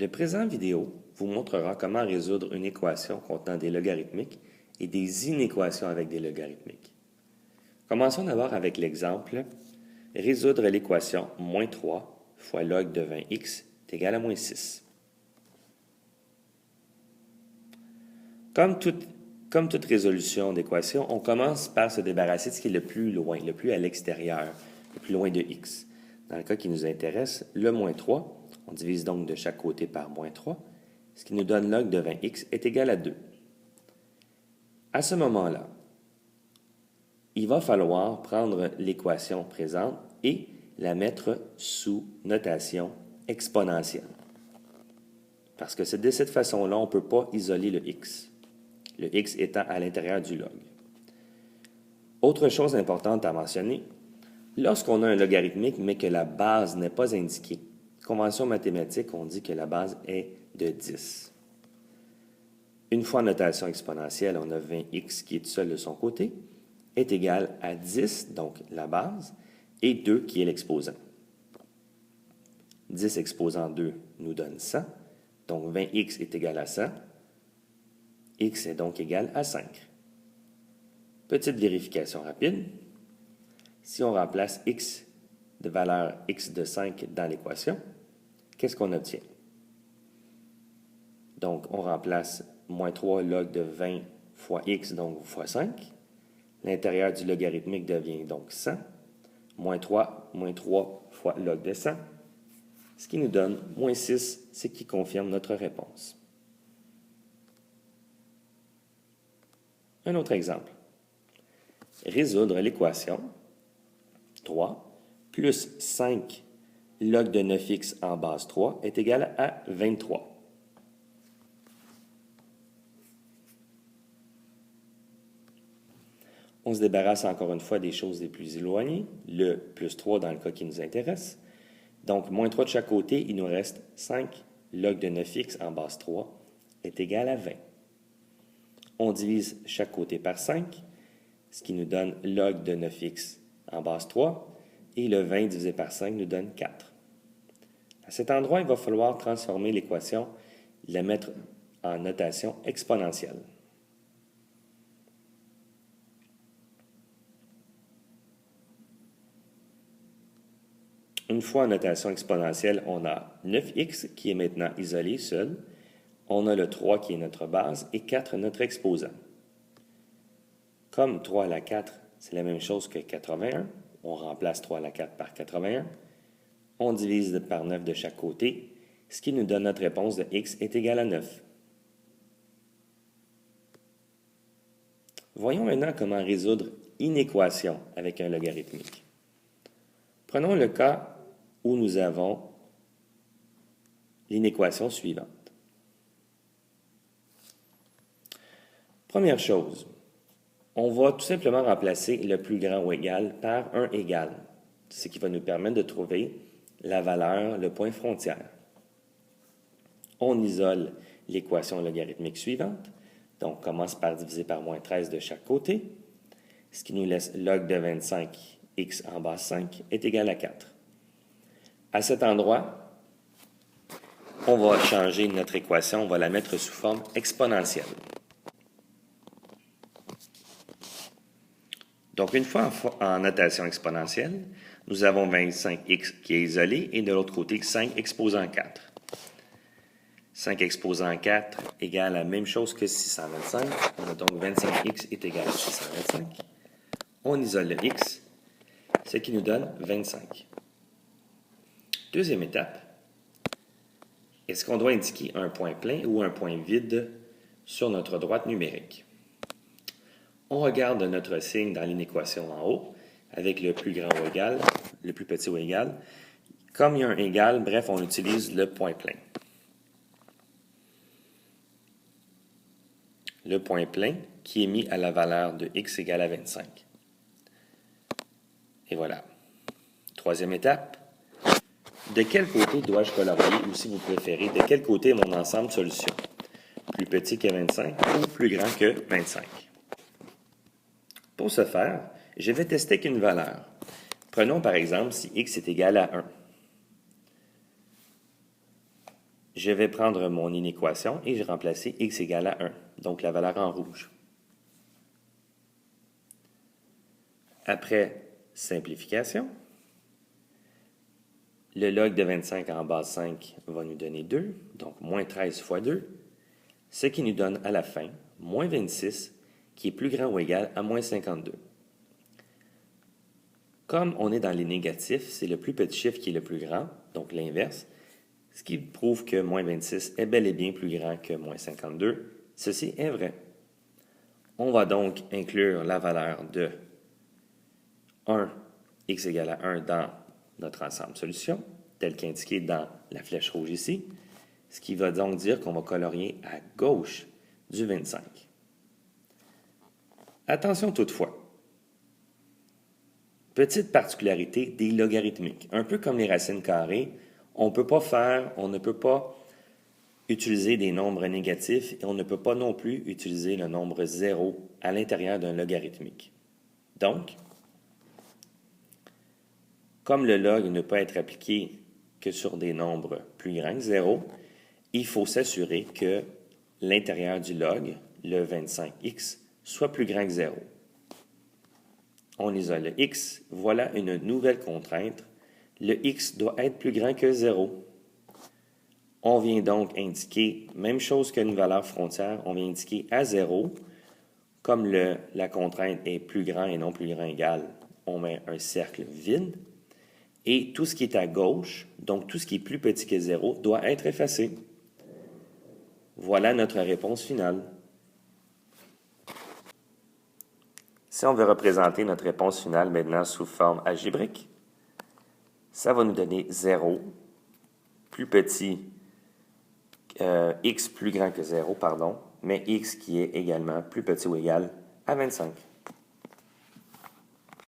Le présent vidéo vous montrera comment résoudre une équation contenant des logarithmiques et des inéquations avec des logarithmiques. Commençons d'abord avec l'exemple « Résoudre l'équation moins 3 fois log de 20x est égal à moins 6 ». Comme toute résolution d'équation, on commence par se débarrasser de ce qui est le plus loin, le plus à l'extérieur, le plus loin de x. Dans le cas qui nous intéresse, le moins 3, on divise donc de chaque côté par moins 3, ce qui nous donne log de 20x est égal à 2. À ce moment-là, il va falloir prendre l'équation présente et la mettre sous notation exponentielle. Parce que de cette façon-là, on ne peut pas isoler le x. Le x étant à l'intérieur du log. Autre chose importante à mentionner, lorsqu'on a un logarithmique mais que la base n'est pas indiquée, convention mathématique, on dit que la base est de 10. Une fois en notation exponentielle, on a 20x qui est seul de son côté, est égal à 10, donc la base, et 2 qui est l'exposant. 10 exposant 2 nous donne 100, donc 20x est égal à 100. X est donc égal à 5. Petite vérification rapide. Si on remplace x de valeur x de 5 dans l'équation, qu'est-ce qu'on obtient? Donc, on remplace moins 3 log de 20 fois x, donc fois 5. L'intérieur du logarithmique devient donc 100. Moins 3 fois log de 100, ce qui nous donne moins 6, ce qui confirme notre réponse. Un autre exemple. Résoudre l'équation 3 plus 5 log de 9x en base 3 est égal à 23. On se débarrasse encore une fois des choses les plus éloignées, le plus 3 dans le cas qui nous intéresse. Donc, moins 3 de chaque côté, il nous reste 5 log de 9x en base 3 est égal à 20. On divise chaque côté par 5, ce qui nous donne log de 9x en base 3, et le 20 divisé par 5 nous donne 4. À cet endroit, il va falloir transformer l'équation, la mettre en notation exponentielle. Une fois en notation exponentielle, on a 9x qui est maintenant isolé, seul. On a le 3 qui est notre base et 4 notre exposant. Comme 3 à la 4, c'est la même chose que 81, on remplace 3 à la 4 par 81. On divise par 9 de chaque côté, ce qui nous donne notre réponse de x est égal à 9. Voyons maintenant comment résoudre une équation avec un logarithmique. Prenons le cas où nous avons l'inéquation suivante. Première chose, on va tout simplement remplacer le plus grand ou égal par un égal, ce qui va nous permettre de trouver la valeur, le point frontière. On isole l'équation logarithmique suivante, donc on commence par diviser par moins 13 de chaque côté, ce qui nous laisse log de 25x en base 5 est égal à 4. À cet endroit, on va changer notre équation, on va la mettre sous forme exponentielle. Donc, une fois en notation exponentielle, nous avons 25x qui est isolé et de l'autre côté, 5 exposant 4. 5 exposant 4 égale la même chose que 625. On a donc 25x est égal à 625. On isole le x, ce qui nous donne 25. Deuxième étape, est-ce qu'on doit indiquer un point plein ou un point vide sur notre droite numérique? On regarde notre signe dans l'inéquation en haut, avec le plus grand ou égal, le plus petit ou égal. Comme il y a un égal, bref, on utilise le point plein. Le point plein qui est mis à la valeur de x égale à 25. Et voilà. Troisième étape. De quel côté dois-je colorier, ou si vous préférez, de quel côté est mon ensemble de solutions? Plus petit que 25 ou plus grand que 25? Pour ce faire, je vais tester qu'une valeur. Prenons par exemple si x est égal à 1. je vais prendre mon inéquation et je vais remplacer x égale à 1, donc la valeur en rouge. Après simplification, le log de 25 en base 5 va nous donner 2, donc moins 13 fois 2, ce qui nous donne à la fin moins 26, qui est plus grand ou égal à moins 52. Comme on est dans les négatifs, c'est le plus petit chiffre qui est le plus grand, donc l'inverse, ce qui prouve que moins 26 est bel et bien plus grand que moins 52. Ceci est vrai. On va donc inclure la valeur de 1, x égale à 1 dans notre ensemble solution, tel qu'indiqué dans la flèche rouge ici, ce qui va donc dire qu'on va colorier à gauche du 25. Attention toutefois, petite particularité des logarithmiques, un peu comme les racines carrées, on ne peut pas utiliser des nombres négatifs et on ne peut pas non plus utiliser le nombre 0 à l'intérieur d'un logarithmique. Donc, comme le log ne peut être appliqué que sur des nombres plus grands que 0, il faut s'assurer que l'intérieur du log, le 25x, soit plus grand que 0. On isole le x, voilà une nouvelle contrainte. Le x doit être plus grand que 0. On vient donc indiquer, même chose qu'une valeur frontière, on vient indiquer à 0, comme la contrainte est plus grand et non plus grand égal, on met un cercle vide, et tout ce qui est à gauche, donc tout ce qui est plus petit que 0, doit être effacé. Voilà notre réponse finale. Si on veut représenter notre réponse finale maintenant sous forme algébrique, ça va nous donner 0, plus petit, x plus grand que 0, pardon, mais x qui est également plus petit ou égal à 25.